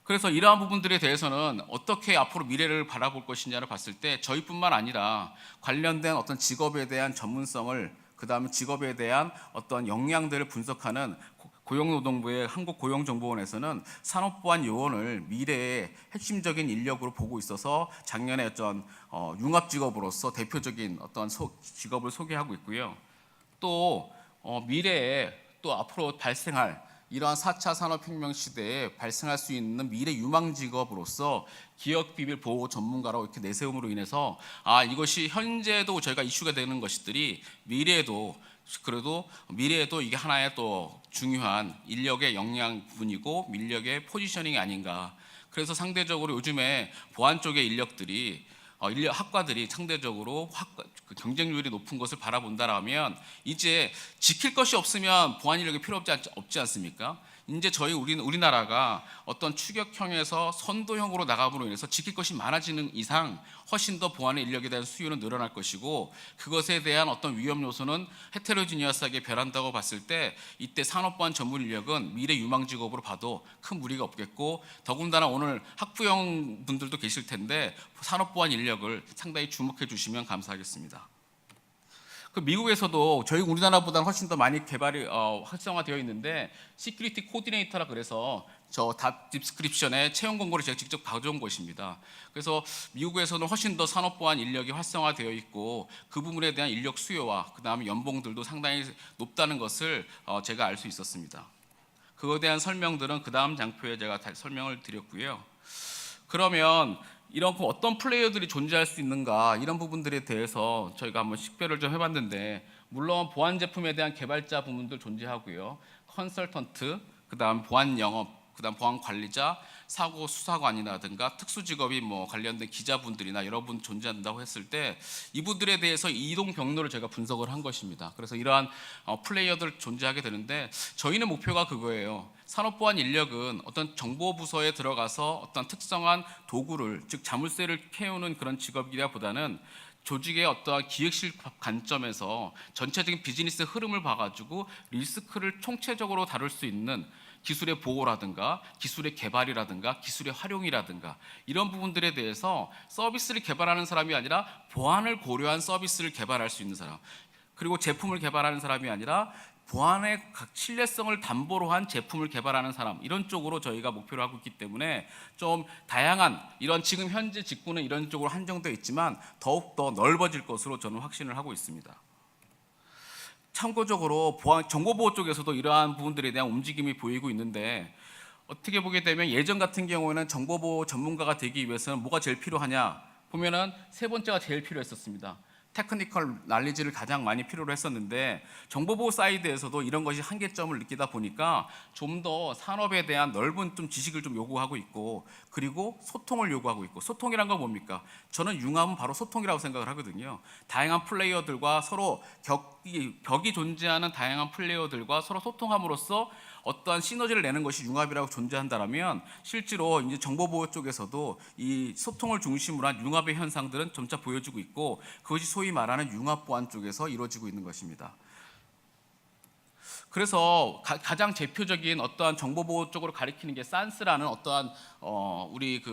그래서 이러한 부분들에 대해서는 어떻게 앞으로 미래를 바라볼 것이냐를 봤을 때 저희뿐만 아니라 관련된 어떤 직업에 대한 전문성을, 그다음에 직업에 대한 어떤 역량들을 분석하는 고용노동부의 한국고용정보원에서는 산업보안 요원을 미래의 핵심적인 인력으로 보고 있어서 작년에 어떤 융합직업으로서 대표적인 어떤 직업을 소개하고 있고요. 또 미래에 또 앞으로 발생할 이러한 4차 산업혁명 시대에 발생할 수 있는 미래 유망 직업으로서 기업 비밀 보호 전문가라고 이렇게 내세움으로 인해서 이것이 현재도 저희가 이슈가 되는 것들이 미래에도 이게 하나의 또 중요한 인력의 역량 부분이고 인력의 포지셔닝이 아닌가. 그래서 상대적으로 요즘에 보안 쪽의 인력들이 학과들이 상대적으로 경쟁률이 높은 것을 바라본다라면 이제 지킬 것이 없으면 보안 인력이 필요 없지 않습니까? 이제 우리나라가 어떤 추격형에서 선도형으로 나감으로 인해서 지킬 것이 많아지는 이상 훨씬 더 보안의 인력에 대한 수요는 늘어날 것이고, 그것에 대한 어떤 위험 요소는 헤테로지니어스하게 변한다고 봤을 때 이때 산업보안 전문 인력은 미래 유망 직업으로 봐도 큰 무리가 없겠고, 더군다나 오늘 학부형 분들도 계실 텐데 산업보안 인력을 상당히 주목해 주시면 감사하겠습니다. 미국에서도 저희 우리나라보다는 훨씬 더 많이 개발이 활성화되어 있는데 시큐리티 코디네이터라 그래서 저 답 디스크립션에 채용 공고를 제가 직접 가져온 것입니다. 그래서 미국에서는 훨씬 더 산업보안 인력이 활성화되어 있고 그 부분에 대한 인력 수요와 그 다음에 연봉들도 상당히 높다는 것을 제가 알 수 있었습니다. 그거에 대한 설명들은 그 다음 장표에 제가 다 설명을 드렸고요. 그러면 이런 어떤 플레이어들이 존재할 수 있는가, 이런 부분들에 대해서 저희가 한번 식별을 좀 해봤는데, 물론 보안 제품에 대한 개발자 부분들 존재하고요, 컨설턴트, 그다음 보안 영업, 그다음 보안 관리자, 사고 수사관이라든가 특수 직업이 관련된 기자분들이나 여러분 존재한다고 했을 때 이분들에 대해서 이동 경로를 제가 분석을 한 것입니다. 그래서 이러한 플레이어들 존재하게 되는데, 저희는 목표가 그거예요. 산업보안 인력은 어떤 정보부서에 들어가서 어떤 특성한 도구를, 즉 자물쇠를 캐오는 그런 직업이라보다는 조직의 어떠한 기획실 관점에서 전체적인 비즈니스 흐름을 봐가지고 리스크를 총체적으로 다룰 수 있는 기술의 보호라든가 기술의 개발이라든가 기술의 활용이라든가 이런 부분들에 대해서 서비스를 개발하는 사람이 아니라 보안을 고려한 서비스를 개발할 수 있는 사람, 그리고 제품을 개발하는 사람이 아니라 보안의 신뢰성을 담보로 한 제품을 개발하는 사람, 이런 쪽으로 저희가 목표를 하고 있기 때문에 좀 다양한 이런 지금 현재 직군은 이런 쪽으로 한정되어 있지만 더욱더 넓어질 것으로 저는 확신을 하고 있습니다. 참고적으로 정보보호 쪽에서도 이러한 부분들에 대한 움직임이 보이고 있는데, 어떻게 보게 되면 예전 같은 경우에는 정보보호 전문가가 되기 위해서는 뭐가 제일 필요하냐 보면은 세 번째가 제일 필요했었습니다. 테크니컬 날리지를 가장 많이 필요로 했었는데, 정보보호 사이드에서도 이런 것이 한계점을 느끼다 보니까 좀 더 산업에 대한 넓은 좀 지식을 좀 요구하고 있고, 그리고 소통을 요구하고 있고, 소통이란 건 뭡니까? 저는 융합은 바로 소통이라고 생각을 하거든요. 다양한 플레이어들과 서로 격이 존재하는 다양한 플레이어들과 서로 소통함으로써 어떠한 시너지를 내는 것이 융합이라고 존재한다면, 실제로 이제 정보보호 쪽에서도 이 소통을 중심으로 한 융합의 현상들은 점차 보여지고 있고, 그것이 소위 말하는 융합보안 쪽에서 이루어지고 있는 것입니다. 그래서 가장 대표적인 어떠한 정보보호 쪽으로 가리키는 게 산스라는 어떠한 우리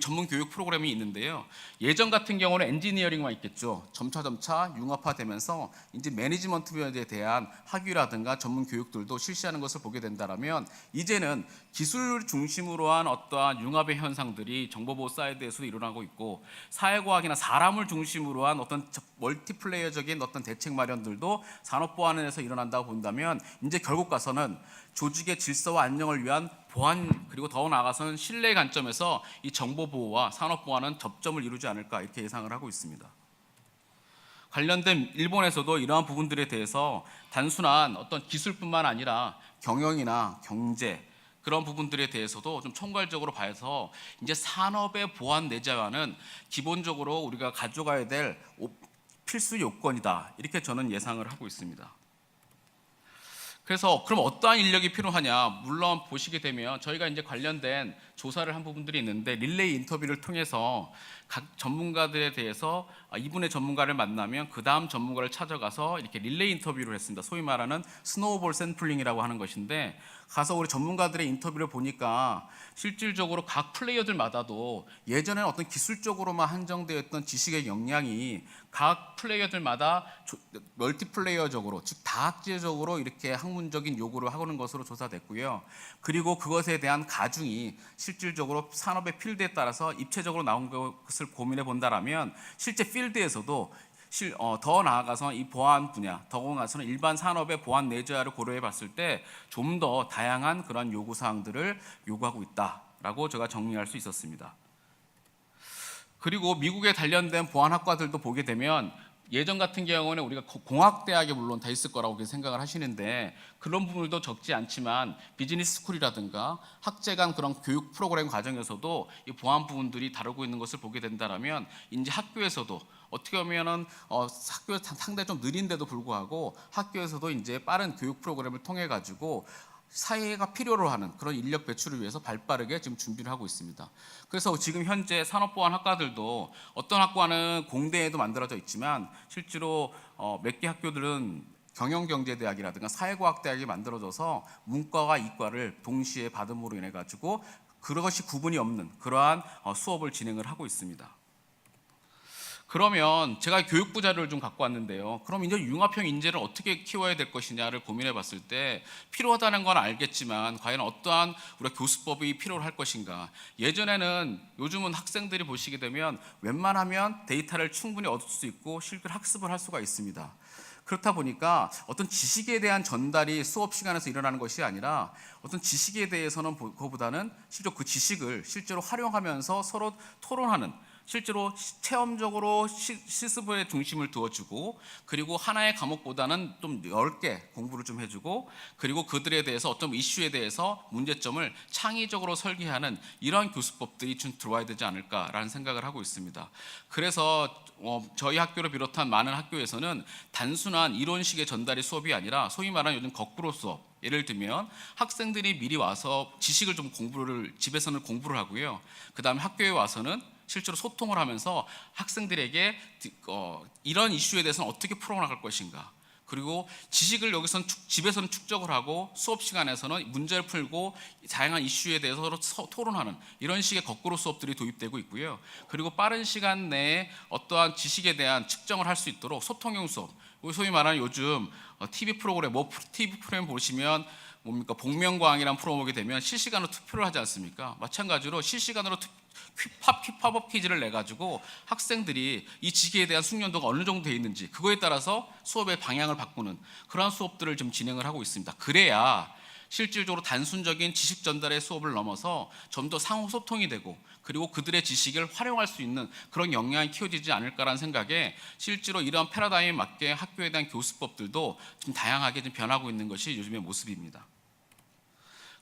전문 교육 프로그램이 있는데요. 예전 같은 경우는 엔지니어링만 있겠죠. 점차 융합화되면서 이제 매니지먼트에 대한 학위라든가 전문 교육들도 실시하는 것을 보게 된다면, 이제는 기술 중심으로 한 어떠한 융합의 현상들이 정보보호 사이드에서도 일어나고 있고, 사회과학이나 사람을 중심으로 한 어떤 멀티플레이어적인 어떤 대책 마련들도 산업보안에서 일어난다고 본다면, 이제 결국 가서는 조직의 질서와 안녕을 위한 보안, 그리고 더 나아가서는 신뢰 관점에서 이 정보보호와 산업보안은 접점을 이루지 않을까, 이렇게 예상을 하고 있습니다. 관련된 일본에서도 이러한 부분들에 대해서 단순한 어떤 기술뿐만 아니라 경영이나 경제, 그런 부분들에 대해서도 좀 총괄적으로 봐서 이제 산업의 보안 내재화는 기본적으로 우리가 가져가야 될 필수 요건이다, 이렇게 저는 예상을 하고 있습니다. 그래서 그럼 어떠한 인력이 필요하냐? 물론 보시게 되면 저희가 이제 관련된 조사를 한 부분들이 있는데 릴레이 인터뷰를 통해서 각 전문가들에 대해서 이분의 전문가를 만나면 그 다음 전문가를 찾아가서 이렇게 릴레이 인터뷰를 했습니다. 소위 말하는 스노우볼 샘플링이라고 하는 것인데, 가서 우리 전문가들의 인터뷰를 보니까 실질적으로 각 플레이어들마다도 예전에는 어떤 기술적으로만 한정되어 있던 지식의 역량이 각 플레이어들마다 멀티플레이어적으로, 즉 다학제적으로 이렇게 학문적인 요구를 하는 것으로 조사됐고요. 그리고 그것에 대한 가중이 실질적으로 산업의 필드에 따라서 입체적으로 나온 것을 고민해 본다라면 실제 필드에서도 더 나아가서 이 보안 분야, 더 나아가서는 일반 산업의 보안 내재화를 고려해 봤을 때 좀 더 다양한 그런 요구 사항들을 요구하고 있다라고 제가 정리할 수 있었습니다. 그리고 미국에 관련된 보안학과들도 보게 되면 예전 같은 경우는 우리가 공학대학에 물론 다 있을 거라고 생각을 하시는데, 그런 부분도 적지 않지만 비즈니스 스쿨이라든가 학제 간 그런 교육 프로그램 과정에서도 이 보안 부분들이 다루고 있는 것을 보게 된다면, 이제 학교에서도 어떻게 보면은 학교에 상당히 좀 느린데도 불구하고 학교에서도 이제 빠른 교육 프로그램을 통해 가지고 사회가 필요로 하는 그런 인력 배출을 위해서 발빠르게 지금 준비를 하고 있습니다. 그래서 지금 현재 산업보안 학과들도 어떤 학과는 공대에도 만들어져 있지만 실제로 몇 개 학교들은 경영경제대학이라든가 사회과학대학이 만들어져서 문과와 이과를 동시에 받음으로 인해 가지고 그것이 구분이 없는 그러한 수업을 진행을 하고 있습니다. 그러면 제가 교육부 자료를 좀 갖고 왔는데요. 그럼 이제 융합형 인재를 어떻게 키워야 될 것이냐를 고민해 봤을 때 필요하다는 건 알겠지만 과연 어떠한 우리가 교수법이 필요할 것인가. 예전에는, 요즘은 학생들이 보시게 되면 웬만하면 데이터를 충분히 얻을 수 있고 실제 학습을 할 수가 있습니다. 그렇다 보니까 어떤 지식에 대한 전달이 수업 시간에서 일어나는 것이 아니라 어떤 지식에 대해서는 그거보다는 실제 그 지식을 실제로 활용하면서 서로 토론하는, 실제로 체험적으로 실습에 중심을 두어주고, 그리고 하나의 과목보다는 좀 넓게 공부를 좀 해주고, 그리고 그들에 대해서 어떤 이슈에 대해서 문제점을 창의적으로 설계하는 이러한 교수법들이 좀 들어와야 되지 않을까라는 생각을 하고 있습니다. 그래서 저희 학교를 비롯한 많은 학교에서는 단순한 이론식의 전달의 수업이 아니라 소위 말하는 요즘 거꾸로 수업, 예를 들면 학생들이 미리 와서 지식을 좀 집에서는 공부를 하고요. 그 다음에 학교에 와서는 실제로 소통을 하면서 학생들에게 이런 이슈에 대해서는 어떻게 풀어나갈 것인가, 그리고 지식을 여기서는 집에서는 축적을 하고 수업 시간에서는 문제를 풀고 다양한 이슈에 대해서 서로 토론하는 이런 식의 거꾸로 수업들이 도입되고 있고요. 그리고 빠른 시간 내에 어떠한 지식에 대한 측정을 할 수 있도록 소통형 수업, 소위 말하는 요즘 TV 프로그램, TV 프로그램 보시면 뭡니까, 복면가왕이라는 프로그램 보게 되면 실시간으로 투표를 하지 않습니까? 마찬가지로 실시간으로 팝업 퀴즈를 내가지고 학생들이 이 지식에 대한 숙련도가 어느 정도 되어 있는지, 그거에 따라서 수업의 방향을 바꾸는 그러한 수업들을 좀 진행을 하고 있습니다. 그래야 실질적으로 단순적인 지식 전달의 수업을 넘어서 좀 더 상호 소통이 되고, 그리고 그들의 지식을 활용할 수 있는 그런 역량이 키워지지 않을까라는 생각에 실제로 이러한 패러다임에 맞게 학교에 대한 교수법들도 좀 다양하게 좀 변하고 있는 것이 요즘의 모습입니다.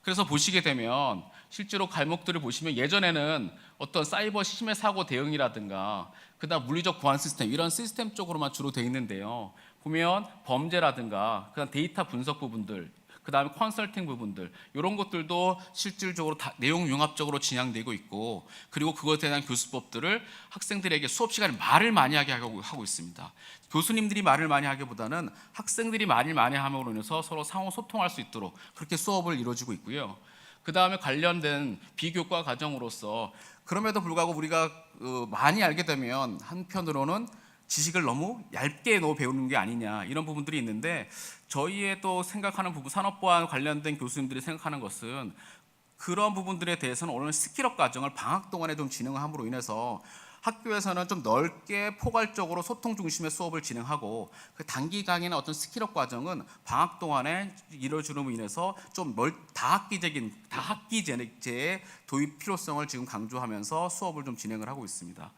그래서 보시게 되면 실제로 과목들을 보시면 예전에는 어떤 사이버 심해 사고 대응이라든가 그다음 물리적 보안 시스템, 이런 시스템 쪽으로만 주로 되어 있는데요. 보면 범죄라든가 그다음 데이터 분석 부분들, 그 다음에 컨설팅 부분들, 이런 것들도 실질적으로 다 내용 융합적으로 진행되고 있고, 그리고 그것에 대한 교수법들을 학생들에게 수업 시간에 말을 많이 하게 하고 있습니다. 교수님들이 말을 많이 하기보다는 학생들이 말을 많이 함으로 인해서 서로 상호 소통할 수 있도록 그렇게 수업을 이루어지고 있고요. 그 다음에 관련된 비교과 과정으로서, 그럼에도 불구하고 우리가 많이 알게 되면 한편으로는 지식을 너무 얇게 배우는 게 아니냐, 이런 부분들이 있는데, 저희의 또 생각하는 부분, 산업보안 관련된 교수님들이 생각하는 것은 그런 부분들에 대해서는 오늘 스킬업 과정을 방학 동안에 좀 진행함으로 인해서 학교에서는 좀 넓게 포괄적으로 소통 중심의 수업을 진행하고, 그 단기 강의나 어떤 스킬업 과정은 방학 동안에 이루어짐으로 인해서 좀 다학기제의 도입 필요성을 지금 강조하면서 수업을 좀 진행을 하고 있습니다.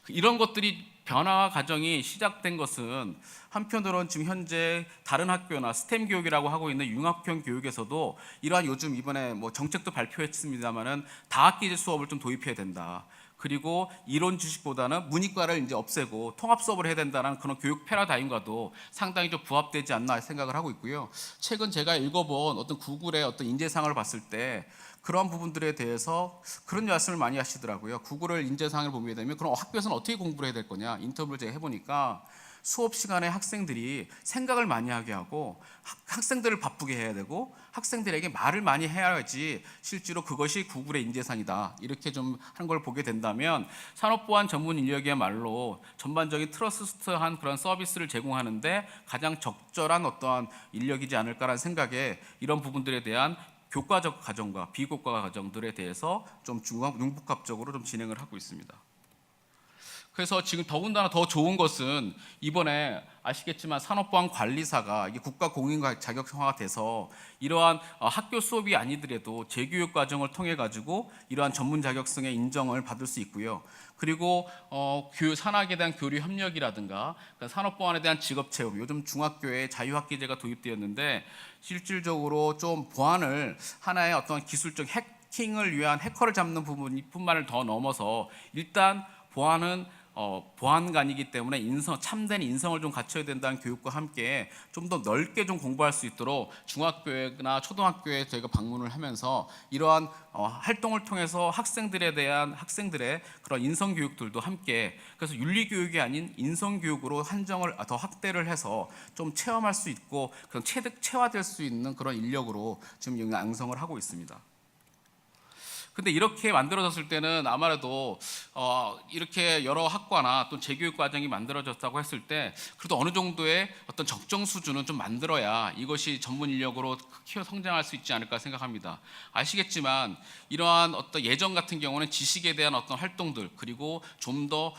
이런 것들이 변화 과정이 시작된 것은 한편으로는 지금 현재 다른 학교나 스템 교육이라고 하고 있는 융합형 교육에서도 이러한 요즘 이번에 정책도 발표했습니다만은 다학기제 수업을 좀 도입해야 된다. 그리고 이론 지식보다는 문이과를 이제 없애고 통합 수업을 해야 된다는 그런 교육 패러다임과도 상당히 좀 부합되지 않나 생각을 하고 있고요. 최근 제가 읽어본 어떤 구글의 어떤 인재상을 봤을 때 그런 부분들에 대해서 그런 말씀을 많이 하시더라고요. 구글을 인재상을 보게 되면 그럼 학교에서는 어떻게 공부를 해야 될 거냐, 인터뷰를 제가 해보니까 수업 시간에 학생들이 생각을 많이 하게 하고 학생들을 바쁘게 해야 되고 학생들에게 말을 많이 해야지 실제로 그것이 구글의 인재상이다, 이렇게 좀 하는 걸 보게 된다면 산업보안 전문 인력이야말로 전반적인 트러스트한 그런 서비스를 제공하는데 가장 적절한 어떠한 인력이지 않을까라는 생각에 이런 부분들에 대한 교과적 과정과 비교과 과정들에 대해서 좀 융복합적으로 좀 진행을 하고 있습니다. 그래서 지금 더군다나 더 좋은 것은 이번에 아시겠지만 산업보안 관리사가 이게 국가 공인 자격화가 돼서 이러한 학교 수업이 아니더라도 재교육 과정을 통해 가지고 이러한 전문 자격증의 인정을 받을 수 있고요. 그리고 산학에 대한 교류 협력이라든가 산업보안에 대한 직업 체험, 요즘 중학교에 자유학기제가 도입되었는데 실질적으로 좀 보안을 하나의 어떤 기술적 해킹을 위한 해커를 잡는 부분뿐만을 더 넘어서 일단 보안은 보안관이기 때문에 참된 인성을 좀 갖춰야 된다는 교육과 함께 좀 더 넓게 좀 공부할 수 있도록 중학교나 초등학교에 저희가 방문을 하면서 이러한 활동을 통해서 학생들의 그런 인성 교육들도 함께, 그래서 윤리 교육이 아닌 인성 교육으로 한정을 더 확대를 해서 좀 체험할 수 있고 그런 체득체화될 수 있는 그런 인력으로 지금 양성을 하고 있습니다. 근데 이렇게 만들어졌을 때는 아무래도 이렇게 여러 학과나 또 재교육 과정이 만들어졌다고 했을 때 그래도 어느 정도의 어떤 적정 수준은 좀 만들어야 이것이 전문 인력으로 키워 성장할 수 있지 않을까 생각합니다. 아시겠지만 이러한 어떤 예전 같은 경우는 지식에 대한 어떤 활동들, 그리고 좀 더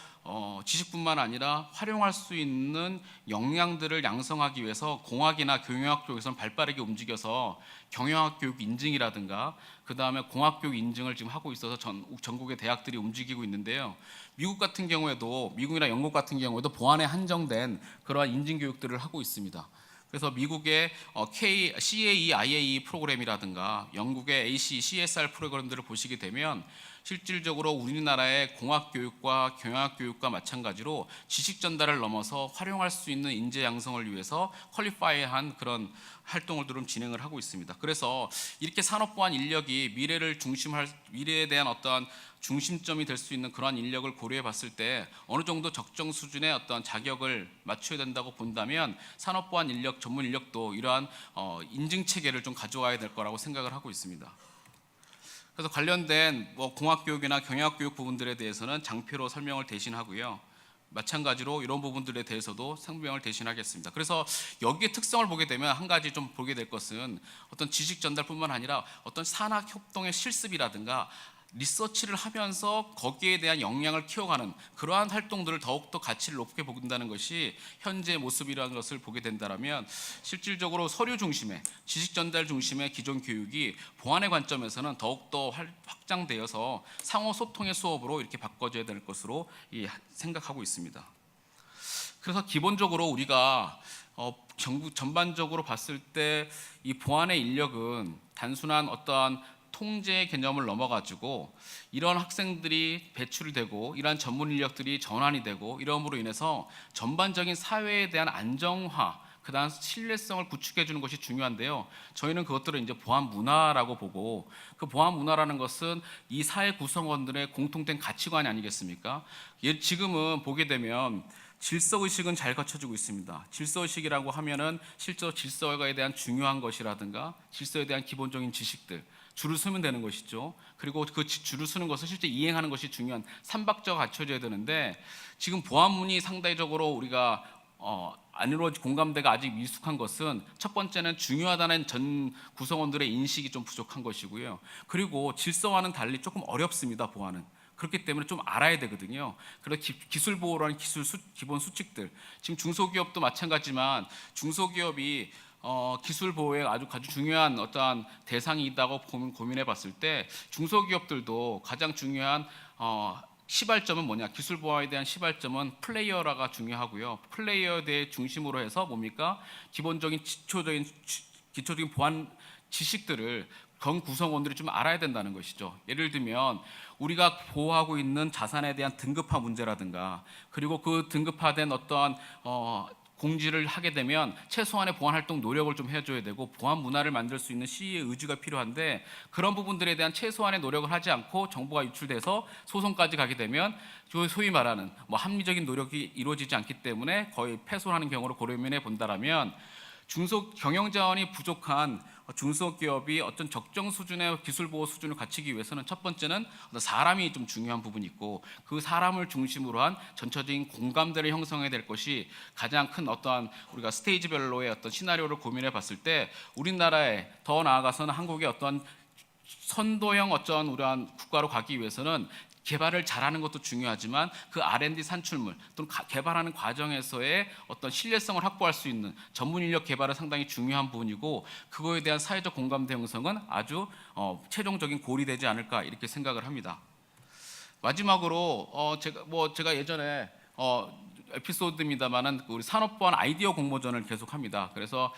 지식뿐만 아니라 활용할 수 있는 역량들을 양성하기 위해서 공학이나 경영학 쪽에서는 발빠르게 움직여서 경영학 교육 인증이라든가 그 다음에 공학 교육 인증을 지금 하고 있어서 전국의 대학들이 움직이고 있는데요. 미국이나 영국 같은 경우에도 보안에 한정된 그러한 인증 교육들을 하고 있습니다. 그래서 미국의 CAE, IAE 프로그램이라든가 영국의 AC, CSR 프로그램들을 보시게 되면 실질적으로 우리나라의 공학 교육과 경영학 교육과 마찬가지로 지식 전달을 넘어서 활용할 수 있는 인재 양성을 위해서 퀄리파이한 그런 활동을 좀 진행을 하고 있습니다. 그래서 이렇게 산업보안 인력이 미래에 대한 어떠한 중심점이 될 수 있는 그러한 인력을 고려해 봤을 때 어느 정도 적정 수준의 어떤 자격을 맞춰야 된다고 본다면 산업보안 인력, 전문 인력도 이러한 인증 체계를 좀 가져와야 될 거라고 생각을 하고 있습니다. 그래서 관련된 공학교육이나 경영학교육 부분들에 대해서는 장표로 설명을 대신하고요. 마찬가지로 이런 부분들에 대해서도 설명을 대신하겠습니다. 그래서 여기에 특성을 보게 되면 한 가지 좀 보게 될 것은 어떤 지식 전달뿐만 아니라 어떤 산학 협동의 실습이라든가 리서치를 하면서 거기에 대한 역량을 키워가는 그러한 활동들을 더욱더 가치를 높게 본다는 것이 현재 모습이라는 것을 보게 된다면 실질적으로 서류 중심의 지식 전달 중심의 기존 교육이 보안의 관점에서는 더욱더 확장되어서 상호 소통의 수업으로 이렇게 바꿔줘야 될 것으로 생각하고 있습니다. 그래서 기본적으로 우리가 전반적으로 봤을 때 이 보안의 인력은 단순한 어떠한 통제 개념을 넘어가지고 이런 학생들이 배출이 되고 이러한 전문 인력들이 전환이 되고 이러므로 인해서 전반적인 사회에 대한 안정화, 그다음 신뢰성을 구축해 주는 것이 중요한데요. 저희는 그것들을 이제 보안 문화라고 보고, 그 보안 문화라는 것은 이 사회 구성원들의 공통된 가치관이 아니겠습니까? 지금은 보게 되면 질서의식은 잘 갖춰지고 있습니다. 질서의식이라고 하면은 실제로 질서에 대한 중요한 것이라든가 질서에 대한 기본적인 지식들, 줄을 서면 되는 것이죠. 그리고 그 줄을 서는 것을 실제 이행하는 것이 중요한 삼박자가 갖춰져야 되는데 지금 보안문이 상대적으로 우리가 안으로 공감대가 아직 미숙한 것은 첫 번째는 중요하다는 전 구성원들의 인식이 좀 부족한 것이고요. 그리고 질서와는 달리 조금 어렵습니다. 보안은. 그렇기 때문에 좀 알아야 되거든요. 그래서 기술 보호라는 기본 수칙들, 지금 중소기업도 마찬가지지만 중소기업이 기술 보호에 아주 중요한 어떠한 대상이 있다고 고민해 봤을 때 중소기업들도 가장 중요한 시발점은 뭐냐, 기술 보호에 대한 시발점은 플레이어라가 중요하고요. 플레이어에 대해 중심으로 해서 뭡니까? 기본적인 기초적인 보안 지식들을 전 구성원들이 좀 알아야 된다는 것이죠. 예를 들면 우리가 보호하고 있는 자산에 대한 등급화 문제라든가, 그리고 그 등급화된 어떠한 공지를 하게 되면 최소한의 보안 활동 노력을 좀 해줘야 되고 보안 문화를 만들 수 있는 시의 의지가 필요한데 그런 부분들에 대한 최소한의 노력을 하지 않고 정보가 유출돼서 소송까지 가게 되면 소위 말하는 합리적인 노력이 이루어지지 않기 때문에 거의 패소하는 경우를 고려해 본다라면 경영 자원이 부족한 중소기업이 어떤 적정 수준의 기술 보호 수준을 갖추기 위해서는 첫 번째는 사람이 좀 중요한 부분이 있고 그 사람을 중심으로 한 전체적인 공감대를 형성해야 될 것이 가장 큰 어떠한 우리가 스테이지별로의 어떤 시나리오를 고민해 봤을 때 우리나라에 더 나아가서는 한국의 어떠한 선도형 어떤 우리한 국가로 가기 위해서는 개발을 잘하는 것도 중요하지만 그 R&D 산출물 또는 개발하는 과정에서의 어떤 신뢰성을 확보할 수 있는 전문 인력 개발은 상당히 중요한 부분이고 그거에 대한 사회적 공감대 형성은 아주 최종적인 골이 되지 않을까 이렇게 생각을 합니다. 마지막으로 제가 예전에 에피소드입니다만은 우리 산업보안 아이디어 공모전을 계속합니다. 그래서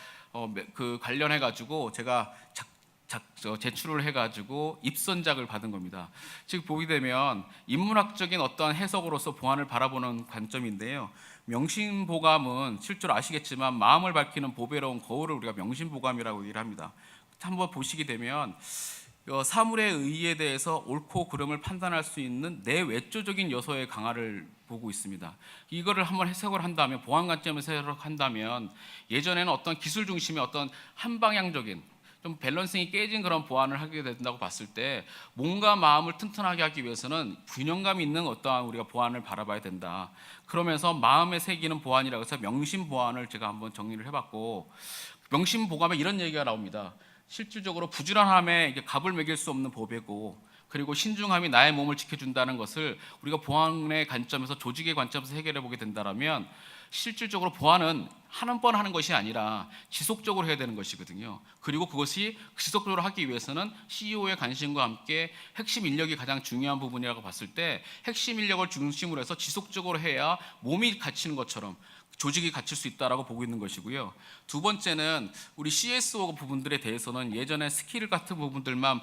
그 관련해 가지고 제가 제출을 해가지고 입선작을 받은 겁니다. 즉 보게 되면 인문학적인 어떤 해석으로서 보안을 바라보는 관점인데요. 명심보감은 실제로 아시겠지만 마음을 밝히는 보배로운 거울을 우리가 명심보감이라고 얘기를 합니다. 한번 보시게 되면 사물의 의의에 대해서 옳고 그름을 판단할 수 있는 내외조적인 요소의 강화를 보고 있습니다. 이거를 한번 해석을 한다면 보안 관점에서 해석한다면 예전에는 어떤 기술 중심의 어떤 한방향적인 좀 밸런싱이 깨진 그런 보안을 하게 된다고 봤을 때 몸과 마음을 튼튼하게 하기 위해서는 균형감 있는 어떠한 우리가 보안을 바라봐야 된다. 그러면서 마음에 새기는 보안이라고 해서 명심 보안을 제가 한번 정리를 해봤고 명심 보감에 이런 얘기가 나옵니다. 실질적으로 부지런함에 이게 값을 매길 수 없는 보배고 그리고 신중함이 나의 몸을 지켜준다는 것을 우리가 보안의 관점에서 조직의 관점에서 해결해 보게 된다면 실질적으로 보안은 한 번 하는 것이 아니라 지속적으로 해야 되는 것이거든요. 그리고 그것이 지속적으로 하기 위해서는 CEO의 관심과 함께 핵심 인력이 가장 중요한 부분이라고 봤을 때 핵심 인력을 중심으로 해서 지속적으로 해야 몸이 갇히는 것처럼 조직이 갖출 수 있다라고 보고 있는 것이고요. 두 번째는 우리 CSO 부분들에 대해서는 예전에 스킬 같은 부분들만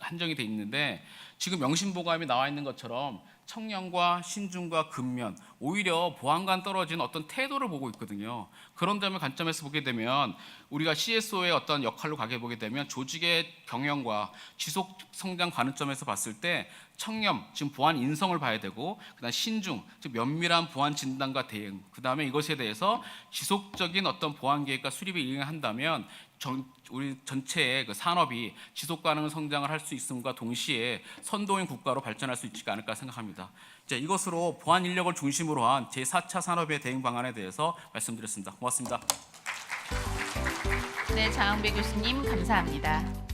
한정이 돼 있는데 지금 명심보감이 나와 있는 것처럼 청렴과 신중과 근면 오히려 보안과 떨어진 어떤 태도를 보고 있거든요. 그런 점의 관점에서 보게 되면 우리가 CSO의 어떤 역할로 가게 보게 되면 조직의 경영과 지속 성장 관점에서 봤을 때 청렴, 지금 보안 인성을 봐야 되고 그다음 신중, 즉 면밀한 보안 진단과 대응, 그다음에 이것에 대해서 지속적인 어떤 보안 계획과 수립을 이행한다면 우리 전체의 그 산업이 지속 가능한 성장을 할 수 있음과 동시에 선도인 국가로 발전할 수 있지 않을까 생각합니다. 이것으로 보안 인력을 중심으로 한 제4차 산업의 대응 방안에 대해서 말씀드렸습니다. 고맙습니다. 네, 장항배 교수님 감사합니다.